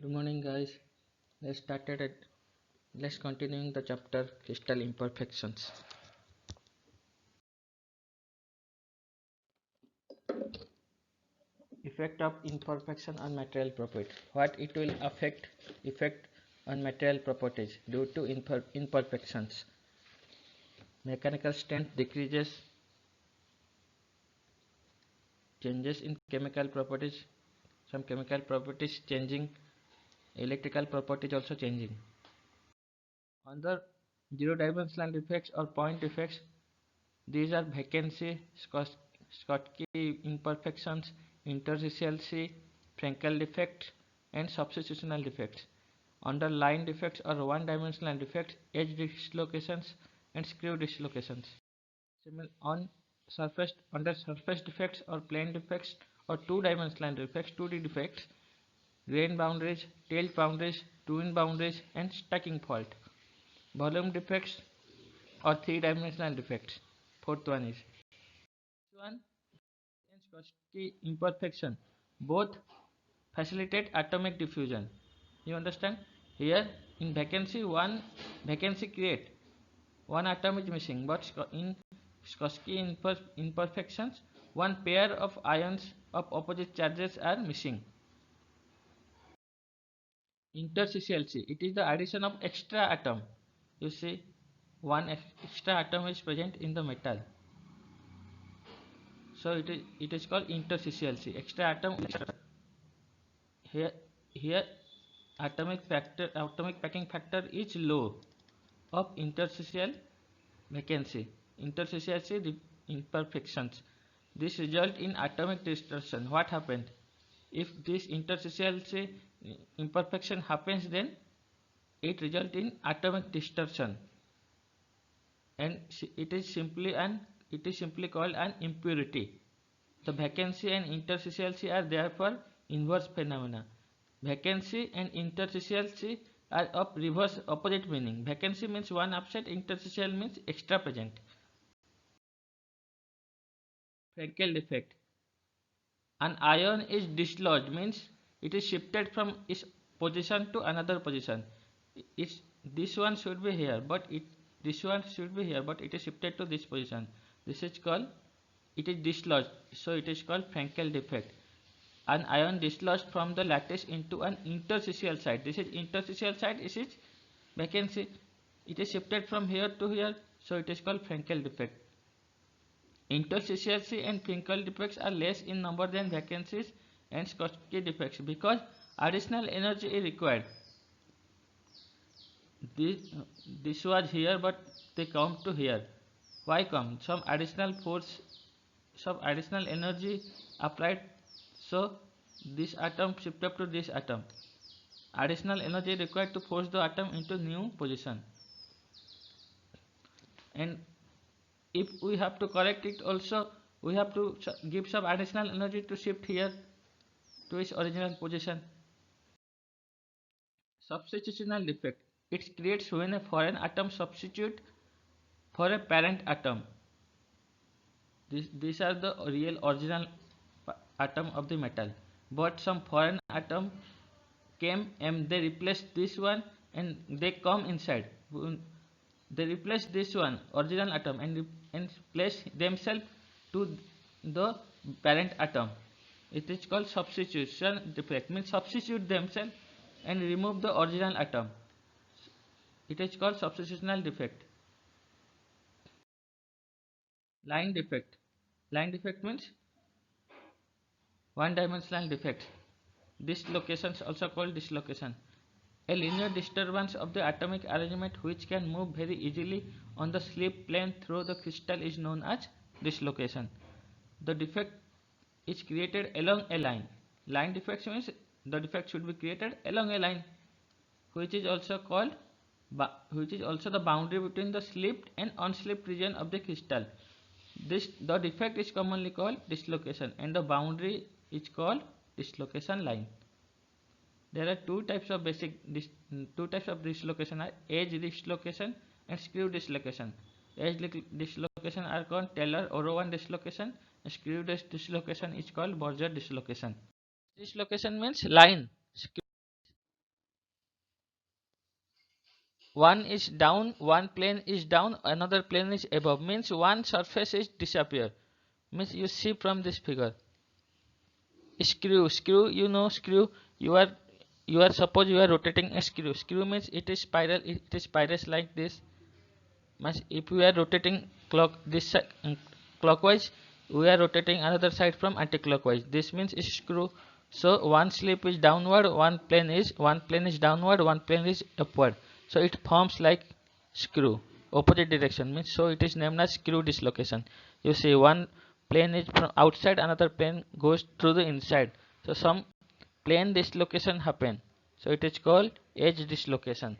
Good morning, guys. Let's start at let's continuing the chapter crystal imperfections. Effect of imperfection on material properties. What it will effect on material properties due to imperfections. Mechanical strength decreases, changes in chemical properties, some chemical properties changing, electrical properties also changing. On the zero dimensional defects or point defects, these are vacancy, Schottky imperfections, interstitiality, Frankel defects, and substitutional defects. Under line defects or one-dimensional defects, edge dislocations and screw dislocations. Under surface defects or plane defects or two-dimensional defects, 2D defects, grain boundaries, tilt boundaries, twin boundaries, and stacking fault. Volume defects or three-dimensional defects. Fourth one is one and Schottky imperfection. Both facilitate atomic diffusion. You understand? Here in vacancy create one atom is missing, but in Schottky imperfections, one pair of ions of opposite charges are missing. Interstitiality, it is the addition of extra atom. You see, one extra atom is present in the metal, so it is called interstitiality. Extra atom. Here atomic packing factor is low of interstitial vacancy. Interstitiality imperfections. This result in atomic distortion. What happened? If this interstitiality imperfection happens, then it results in atomic distortion, and it is simply called an impurity. The vacancy and interstitiality are therefore inverse phenomena. Vacancy and interstitiality are of reverse opposite meaning. Vacancy means one absent, interstitial means extra present. Frankel defect. An ion is dislodged means it is shifted from its position to another position. This one should be here, but this one should be here, but it is shifted to this position. This is called, it is dislodged, so it is called Frankel defect. An ion dislodged from the lattice into an interstitial site. This is interstitial site. This is vacancy. It is shifted from here to here, so it is called Frankel defect. Interstitiality and Frankel defects are less in number than vacancies and Schottky defects because additional energy is required. This was here, but they come to here. Why come? Some additional force, some additional energy applied, so this atom shifted to this atom. Additional energy required to force the atom into new position, and if we have to correct it also, we have to give some additional energy to shift here to its original position. Substitutional defect. It creates when a foreign atom substitute for a parent atom. These are the real original atom of the metal, but some foreign atom came and they replaced this one, and they come inside. They replace this one original atom and place themselves to the parent atom. It is called substitution defect, means substitute themselves and remove the original atom. It is called substitutional defect. Line defect. Line defect means one-dimensional defect. Dislocations, also called dislocation. A linear disturbance of the atomic arrangement which can move very easily on the slip plane through the crystal is known as dislocation. The defect is created along a line. Line defect means the defect should be created along a line, which is also the boundary between the slipped and unslipped region of the crystal. The defect is commonly called dislocation, and the boundary is called dislocation line. There are two types of dislocation: edge dislocation and screw dislocation. Edge dislocation are called Taylor-Orowan dislocation, and screw dislocation is called Borger dislocation. Dislocation means line. one is down, one plane is down, another plane is above, means one surface is disappear. Means you see from this figure. Screw, you know screw, you are suppose you are rotating a screw means it is spirals like this. Means if we are rotating clockwise, we are rotating another side from anti-clockwise. This means is screw. So one slip is downward, one plane is downward, one plane is upward. So it forms like screw. Opposite direction means, so it is named as screw dislocation. You see one plane is from outside, another plane goes through the inside. So some plane dislocation happen. So it is called edge dislocation.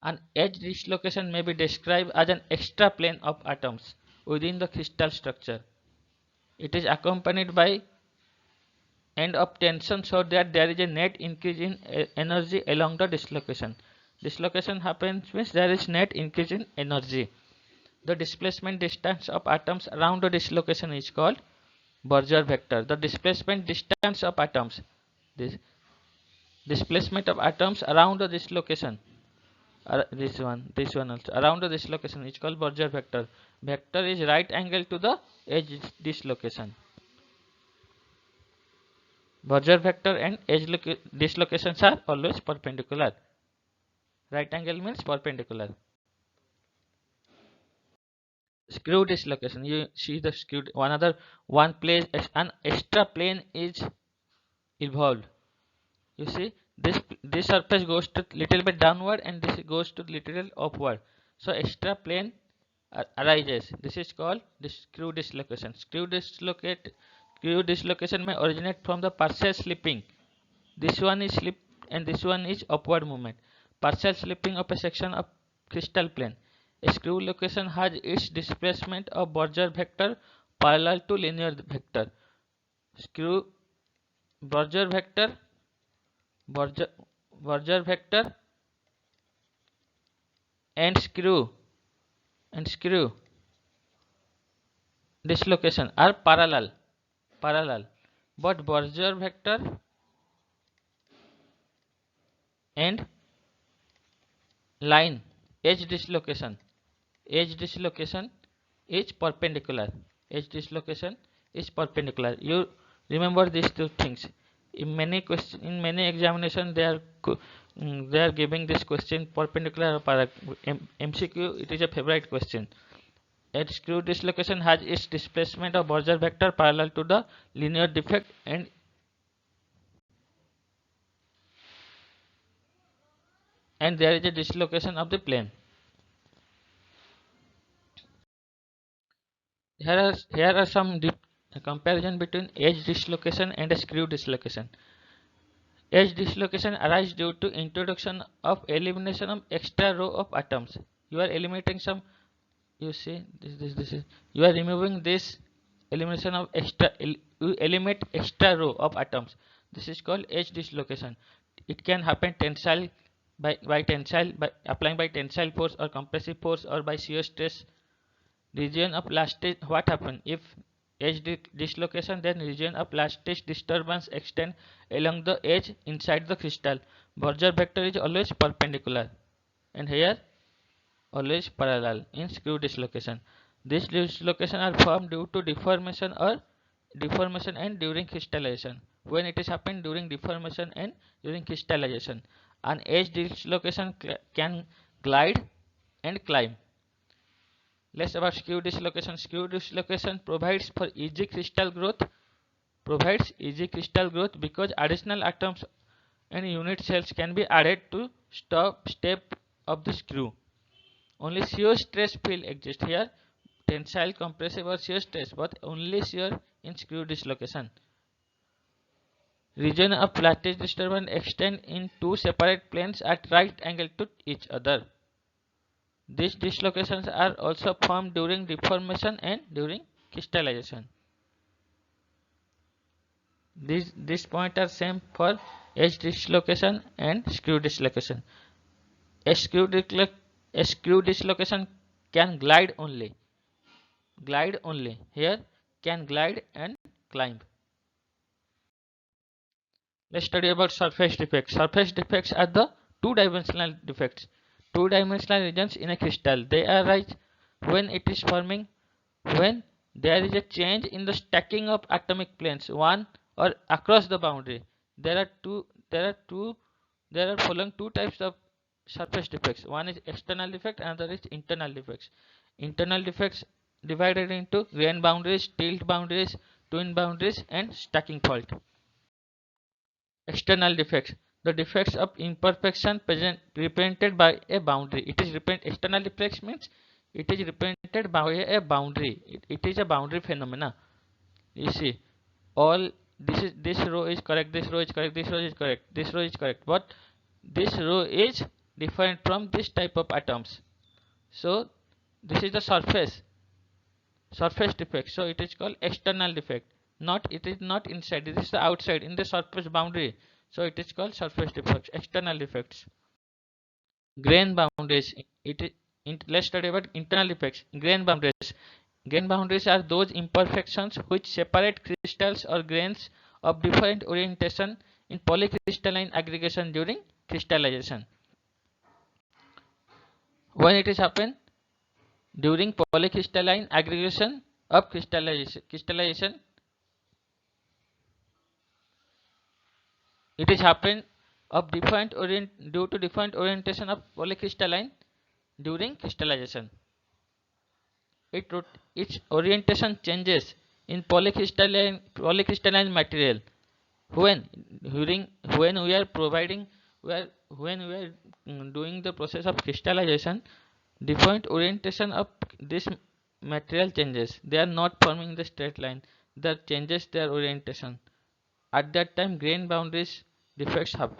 An edge dislocation may be described as an extra plane of atoms within the crystal structure. It is accompanied by end of tension so that there is a net increase in energy along the dislocation. Dislocation happens means there is net increase in energy. The displacement distance of atoms around the dislocation is called Borger vector. The displacement distance of atoms, this displacement of atoms around the dislocation, this one also around the dislocation is called Borger vector. Vector is right angle to the edge dislocation. Borger vector and edge dislocations are always perpendicular. Right angle means perpendicular. Screw dislocation, you see the screw, one place an extra plane is involved. You see this surface goes to little bit downward and this goes to little upward. So extra plane arises. This is called screw dislocation. Screw dislocation may originate from the partial slipping. This one is slip and this one is upward movement. Partial slipping of a section of crystal plane. A screw location has its displacement of Borger vector parallel to linear vector. Screw Borger vector Borger vector and screw dislocation are parallel, but Borger vector and line edge dislocation is perpendicular. Edge dislocation is perpendicular. You remember these two things. In many examination they are giving this question perpendicular or MCQ. It is a favorite question. Edge screw dislocation has its displacement of Borger vector parallel to the linear defect and there is a dislocation of the plane. Here are some comparison between edge dislocation and a screw dislocation. Edge dislocation arises due to introduction of elimination of extra row of atoms. You are eliminating some. You see this is you are removing this elimination of extra. You eliminate extra row of atoms. This is called edge dislocation. It can happen tensile by applying by tensile force or compressive force or by shear stress. Region of lattice, what happen if edge dislocation, then region of lattice disturbance extend along the edge inside the crystal. Borger vector is always perpendicular and here always parallel. In screw dislocation, these dislocation are formed due to deformation and during crystallization. When it is happened during deformation and during crystallization, an edge dislocation can glide and climb. Less about screw dislocation. Screw dislocation provides easy crystal growth because additional atoms and unit cells can be added to step of the screw. Only shear stress field exists here, tensile, compressive or shear stress, but only shear in screw dislocation. Region of lattice disturbance extend in two separate planes at right angle to each other. These dislocations are also formed during deformation and during crystallization. These points are same for edge dislocation and screw dislocation. A screw dislocation can glide only. Here can glide and climb. Let's study about surface defects. Surface defects are the two-dimensional defects. Two-dimensional regions in a crystal, they arise when it is forming when there is a change in the stacking of atomic planes one or across the boundary. There are two there are two there are following two types of surface defects. One is external defect, another is internal defects. Internal defects divided into grain boundaries, tilt boundaries, twin boundaries, and stacking fault. External defects, the defects of imperfection present represented by a boundary. External defects means it is represented by a boundary. It is a boundary phenomena. You see, all this row is correct, this row is correct, this row is correct, this row is correct, but this row is different from this type of atoms. So this is the surface defect. So it is called external defect. Not it is not inside. This is the outside in the surface boundary. So it is called surface defects, external defects. Grain boundaries. Let's study about internal defects. Grain boundaries. Grain boundaries are those imperfections which separate crystals or grains of different orientation in polycrystalline aggregation during crystallization. When it is happen during polycrystalline aggregation of crystallization, it is happen of due to different orientation of polycrystalline during crystallization. Its orientation changes in polycrystalline material when we are providing when we are doing the process of crystallization. Different orientation of this material changes. They are not forming the straight line. That changes their orientation. At that time, grain boundaries defects have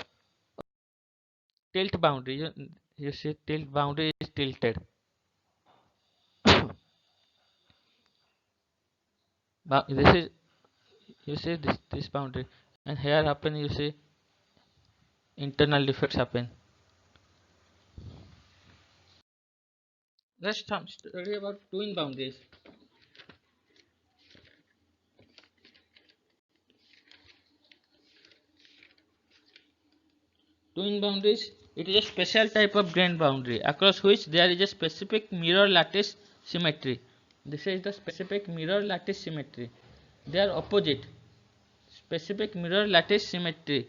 tilt boundary. You see, tilt boundary is tilted. This is you see this boundary, and here happen you see internal defects happen. Let's study about twin boundaries. Twin boundaries, it is a special type of grain boundary across which there is a specific mirror lattice symmetry. This is the specific mirror lattice symmetry. They are opposite. Specific mirror lattice symmetry.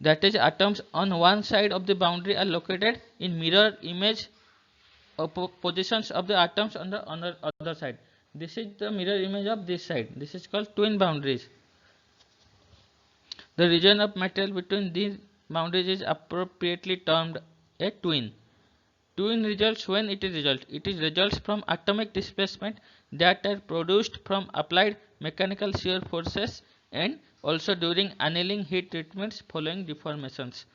That is, atoms on one side of the boundary are located in mirror image positions of the atoms on the other side. This is the mirror image of this side. This is called twin boundaries. The region of material between these boundaries is appropriately termed a twin. Twin results when it is result. It is results from atomic displacement that are produced from applied mechanical shear forces and also during annealing heat treatments following deformations.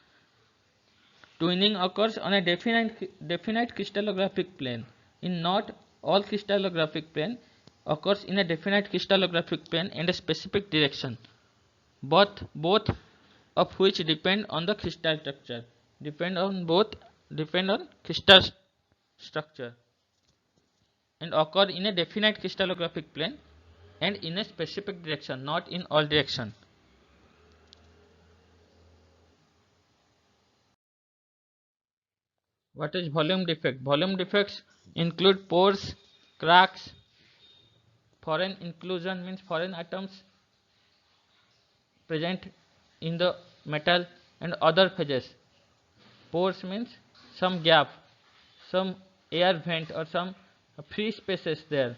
Twinning occurs on a definite crystallographic plane. In not all crystallographic plane occurs in a definite crystallographic plane and a specific direction. Both of which depend on the crystal structure. Depend on crystal structure and occur in a definite crystallographic plane and in a specific direction, not in all direction. What is volume defect? Volume defects include pores, cracks, foreign inclusion means foreign atoms present in the metal, and other phases. Pores means some gap, some air vent or some free spaces there,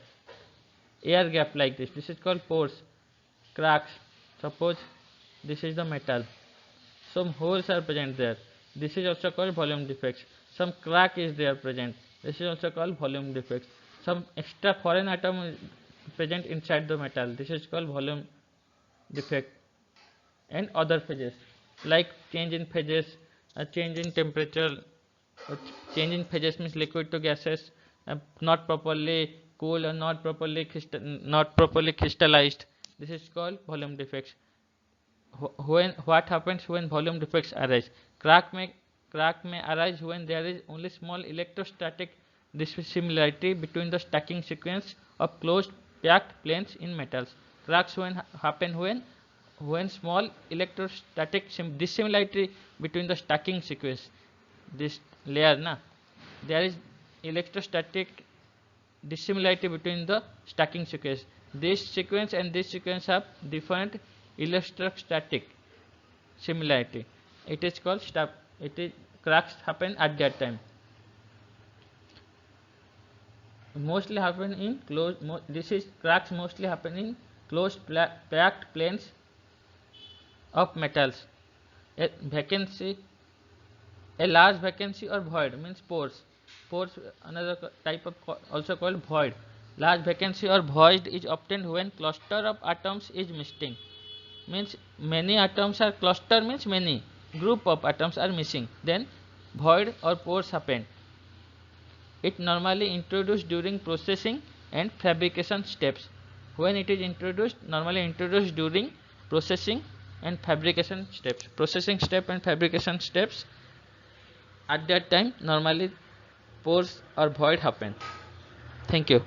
air gap like this. This is called pores. Cracks, suppose this is the metal, some holes are present there. This is also called volume defects. Some crack is there present. This is also called volume defects. Some extra foreign atom is present inside the metal. This is called volume defect. And other phases like change in phases, change in temperature, change in phases means liquid to gases, not properly cool or not properly crystallized. This is called volume defects. What happens when volume defects arise? Crack may arise when there is only small electrostatic dissimilarity between the stacking sequence of closed packed planes in metals. Cracks happen when when small electrostatic dissimilarity between the stacking sequence, this layer na, there is electrostatic dissimilarity between the stacking sequence. This sequence and this sequence have different electrostatic similarity. It is called it is cracks happen at that time. Mostly happen in closed. This is cracks mostly happen in closed packed planes of metals. A vacancy, a large vacancy or void means pores. Pores, another type of also called void. Large vacancy or void is obtained when cluster of atoms is missing. Means many atoms are cluster means many group of atoms are missing. Then void or pores happen. It normally introduced during processing and fabrication steps. When it is introduced, normally introduced during processing and fabrication steps. Processing step and fabrication steps, at that time normally pores or void happen. Thank you.